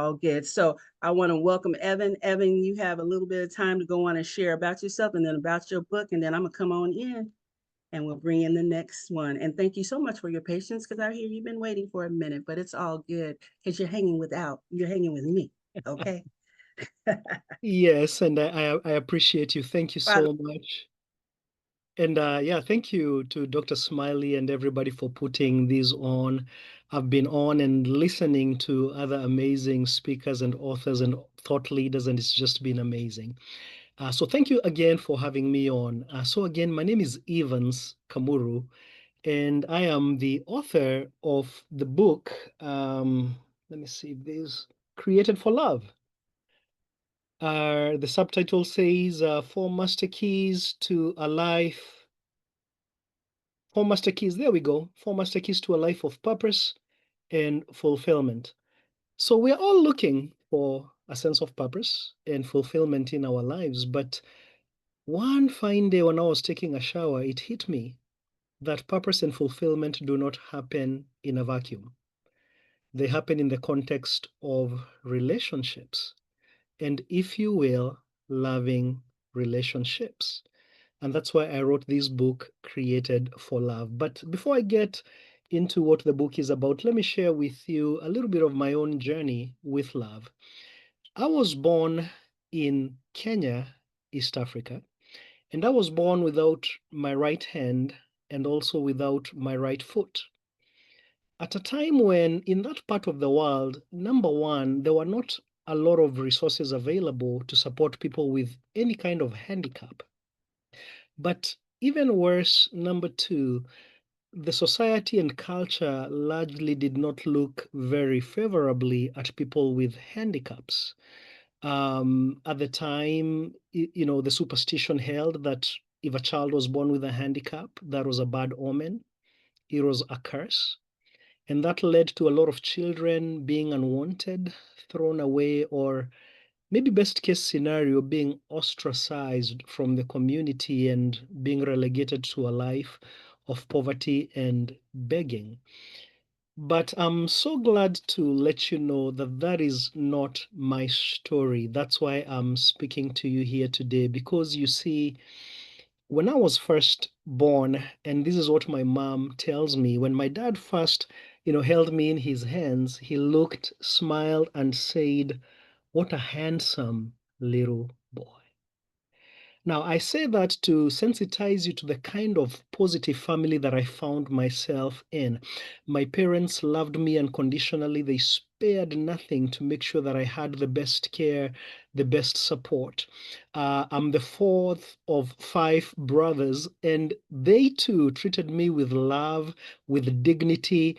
All good. So I want to welcome Evan. Evan, you have a little bit of time to go on and share about yourself and then about your book, and then I'm gonna come on in and we'll bring in the next one. And thank you so much for your patience because I hear you've been waiting for a minute, but it's all good because you're hanging with me. Okay. Yes, and I appreciate you. Thank you By the so much. And yeah, thank you to Dr. Smiley and everybody for putting these on. I've been on and listening to other amazing speakers and authors and thought leaders, and it's just been amazing. So thank you again for having me on. So again, my name is Evans Kamuru, and I am the author of the book. Let me see this, Created for Love. The subtitle says Four Master Keys to a Life. Four Master Keys, there we go. Four Master Keys to a Life of Purpose and Fulfillment. So we're all looking for a sense of purpose and fulfillment in our lives. But one fine day when I was taking a shower, it hit me that purpose and fulfillment do not happen in a vacuum. They happen in the context of relationships. And if you will, loving relationships. And that's why I wrote this book, Created for Love. But before I get into what the book is about, let me share with you a little bit of my own journey with love. I was born in Kenya, East Africa, and I was born without my right hand and also without my right foot. At a time when, in that part of the world, number one, there were not a lot of resources available to support people with any kind of handicap. But even worse, number two, the society and culture largely did not look very favorably at people with handicaps. At the time, the superstition held that if a child was born with a handicap, that was a bad omen, it was a curse. And that led to a lot of children being unwanted, thrown away, or maybe best case scenario, being ostracized from the community and being relegated to a life of poverty and begging. But I'm so glad to let you know that that is not my story. That's why I'm speaking to you here today, because you see, when I was first born, and this is what my mom tells me, when my dad first, held me in his hands, he looked, smiled, and said, "What a handsome little boy." Now, I say that to sensitize you to the kind of positive family that I found myself in. My parents loved me unconditionally. They spared nothing to make sure that I had the best care, the best support. I'm the fourth of five brothers, and they too treated me with love, with dignity.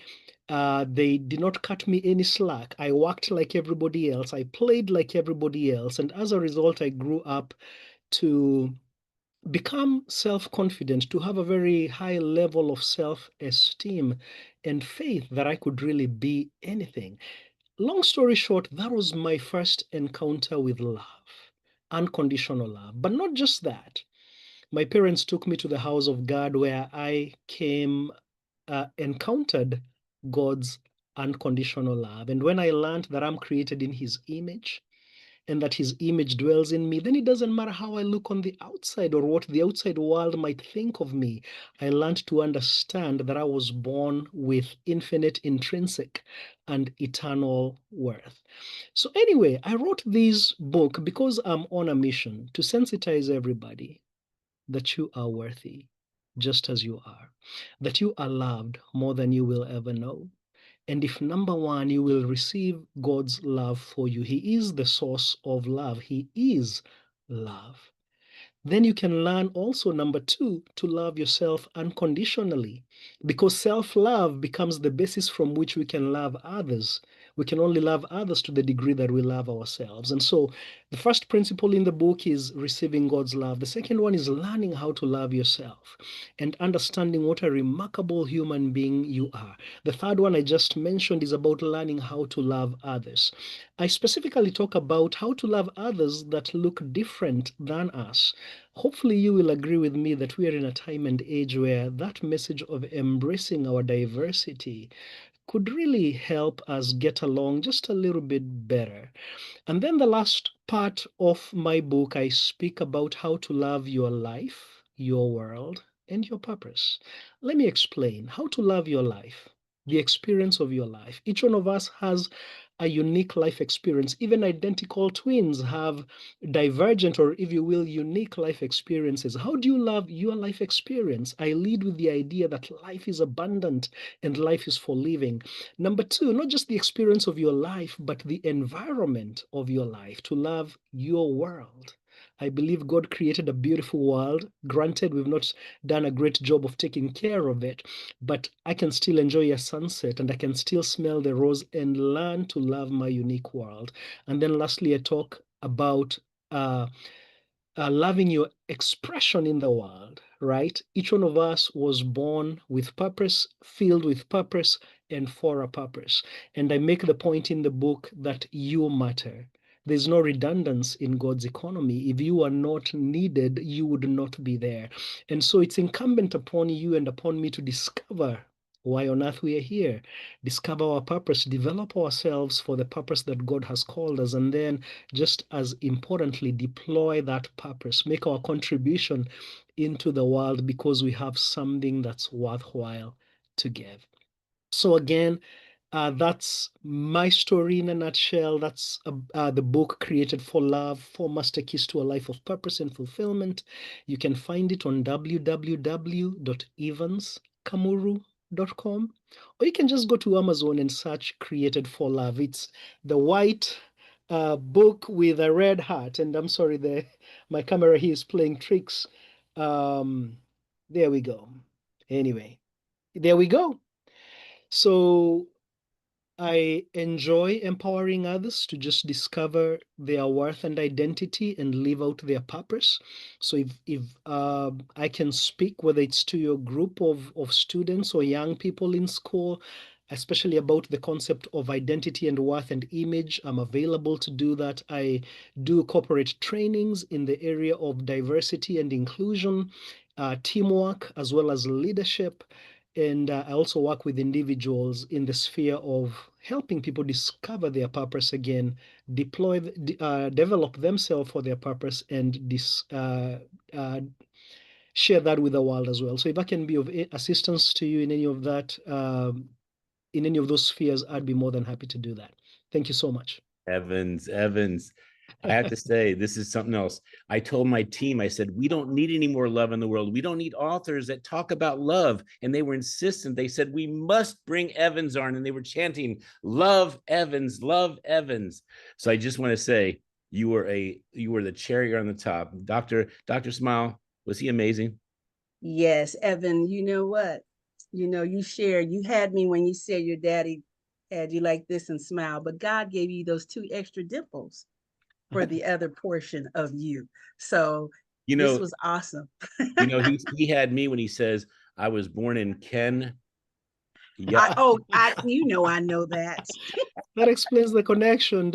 They did not cut me any slack. I worked like everybody else. I played like everybody else. And as a result, I grew up to become self confident, to have a very high level of self esteem and faith that I could really be anything. Long story short, that was my first encounter with love, unconditional love. But not just that. My parents took me to the house of God where I encountered God's unconditional love. And when I learned that I'm created in His image, and that his image dwells in me, then it doesn't matter how I look on the outside or what the outside world might think of me. I learned to understand that I was born with infinite, intrinsic, and eternal worth. So, anyway, I wrote this book because I'm on a mission to sensitize everybody that you are worthy just as you are, that you are loved more than you will ever know. And if number one, you will receive God's love for you, He is the source of love, He is love. Then you can learn also, number two, to love yourself unconditionally, because self love becomes the basis from which we can love others. We can only love others to the degree that we love ourselves. And so, the first principle in the book is receiving God's love. The second one is learning how to love yourself and understanding what a remarkable human being you are. The third one I just mentioned is about learning how to love others. I specifically talk about how to love others that look different than us. Hopefully, you will agree with me that we are in a time and age where that message of embracing our diversity could really help us get along just a little bit better. And then the last part of my book, I speak about how to love your life, your world, and your purpose. Let me explain how to love your life, the experience of your life. Each one of us has a unique life experience. Even identical twins have divergent, or if you will, unique life experiences. How do you love your life experience? I lead with the idea that life is abundant and life is for living. Number two, not just the experience of your life, but the environment of your life, to love your world. I believe God created a beautiful world. Granted, we've not done a great job of taking care of it, but I can still enjoy a sunset and I can still smell the rose and learn to love my unique world. And then lastly, I talk about uh, loving your expression in the world, right? Each one of us was born with purpose, filled with purpose, and for a purpose. And I make the point in the book that you matter. There's no redundancy in God's economy. If you are not needed, you would not be there. And so it's incumbent upon you and upon me to discover why on earth we are here, discover our purpose, develop ourselves for the purpose that God has called us, and then just as importantly, deploy that purpose, make our contribution into the world because we have something that's worthwhile to give. So again, that's my story in a nutshell. That's the book Created for Love, Four Master Keys to a Life of Purpose and Fulfillment. You can find it on www.evanskamuru.com, or you can just go to Amazon and search Created for Love. It's the white book with a red heart. And I'm sorry, my camera here is playing tricks. There we go. Anyway, there we go. So I enjoy empowering others to just discover their worth and identity and live out their purpose. So if I can speak, whether it's to your group of students or young people in school, especially about the concept of identity and worth and image, I'm available to do that. I do corporate trainings in the area of diversity and inclusion, teamwork, as well as leadership. And I also work with individuals in the sphere of helping people discover their purpose again, develop themselves for their purpose, and share that with the world as well. So if I can be of assistance to you in any of that, in any of those spheres, I'd be more than happy to do that. Thank you so much. Evans, I have to say, this is something else. I told my team, I said, we don't need any more love in the world. We don't need authors that talk about love. And they were insistent. They said, we must bring Evans on. And they were chanting, love Evans, love Evans. So I just want to say, you were the cherry on the top. Dr. Smile, was he amazing? Yes, Evan, you know what? You had me when you said your daddy had you like this and smile, but God gave you those two extra dimples for the other portion of you. So this was awesome. He had me when he says, I was born in Ken. Yeah. I know that. That explains the connection,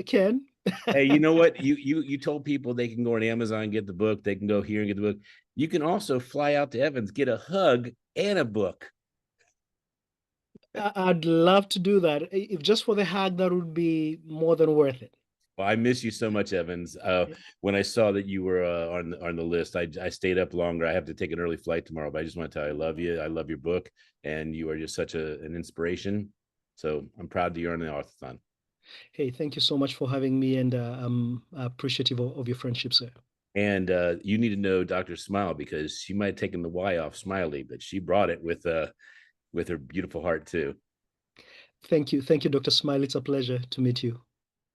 Ken. Hey, you know what? You told people they can go on Amazon and get the book. They can go here and get the book. You can also fly out to Evans, get a hug and a book. I'd love to do that. If just for the hug, that would be more than worth it. Well, I miss you so much, Evans. When I saw that you were on the list, I stayed up longer. I have to take an early flight tomorrow, but I just want to tell you, I love you. I love your book, and you are just such an inspiration. So I'm proud that you're on the Authon. Hey, thank you so much for having me, and I'm appreciative of your friendship, sir. And you need to know Dr. Smile, because she might have taken the Y off Smiley, but she brought it with her beautiful heart too. Thank you, Dr. Smile. It's a pleasure to meet you.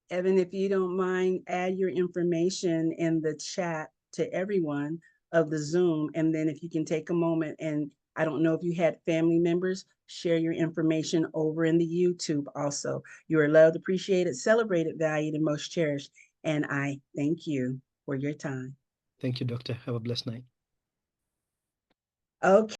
Evan, if you don't mind, add your information in the chat to everyone of the Zoom. And then if you can take a moment, and I don't know if you had family members, share your information over in the YouTube also. You are loved, appreciated, celebrated, valued, and most cherished. And I thank you for your time. Thank you, doctor. Have a blessed night. Okay.